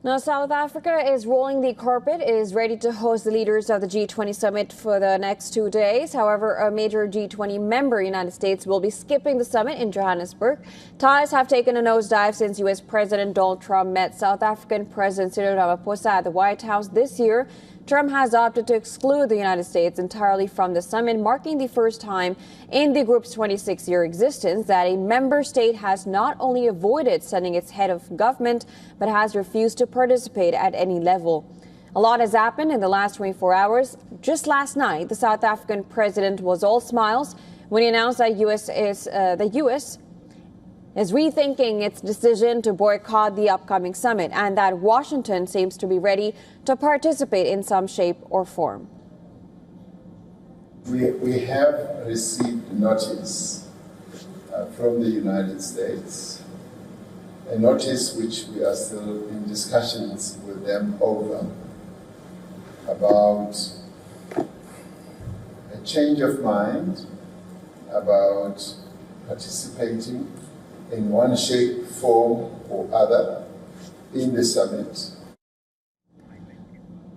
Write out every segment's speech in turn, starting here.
Now, South Africa is rolling the carpet. It is ready to host the leaders of the G20 Summit for the next 2 days. However, a major G20 member, United States, will be skipping the summit in Johannesburg. Ties have taken a nosedive since U.S. President Donald Trump met South African President Cyril Ramaphosa at the White House this year. Trump has opted to exclude the United States entirely from the summit, marking the first time in the group's 26-year existence that a member state has not only avoided sending its head of government, but has refused to participate at any level. A lot has happened in the last 24 hours. Just last night, the South African president was all smiles when he announced that the U.S. is rethinking its decision to boycott the upcoming summit, and that Washington seems to be ready to participate in some shape or form. We have received notice from the United States, a notice which we are still in discussions with them over, about a change of mind about participating in one shape, form or other in the summit.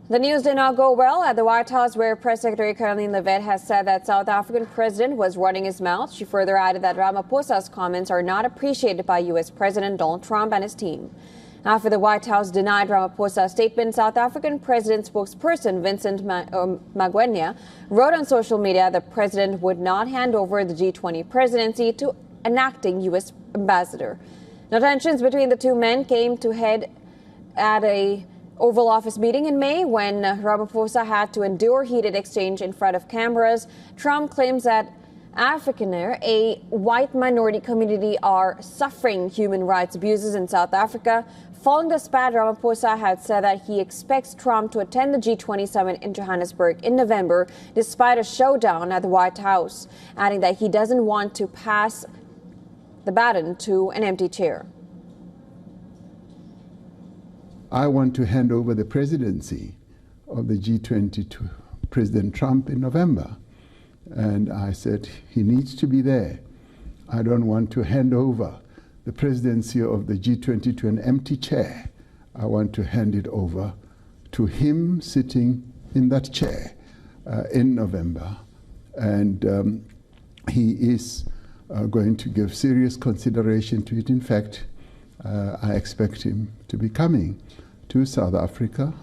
The news did not go well at the White House, where Press Secretary Caroline Levitt has said that South African president was running his mouth. She further added that Ramaphosa's comments are not appreciated by U.S. President Donald Trump and his team. After the White House denied Ramaphosa's statement, South African president spokesperson Vincent Magwenya wrote on social media the president would not hand over the G20 presidency to an acting U.S. ambassador. Now, tensions between the two men came to head at a Oval Office meeting in May when Ramaphosa had to endure heated exchange in front of cameras. Trump claims that Afrikaner, a white minority community, are suffering human rights abuses in South Africa. Following the spat, Ramaphosa had said that he expects Trump to attend the G20 summit in Johannesburg in November, despite a showdown at the White House, adding that he doesn't want to pass the baton to an empty chair. I want to hand over the presidency of the G20 to President Trump in November. And I said, he needs to be there. I don't want to hand over the presidency of the G20 to an empty chair. I want to hand it over to him sitting in that chair in November. And he is going to give serious consideration to it. In fact, I expect him to be coming to South Africa.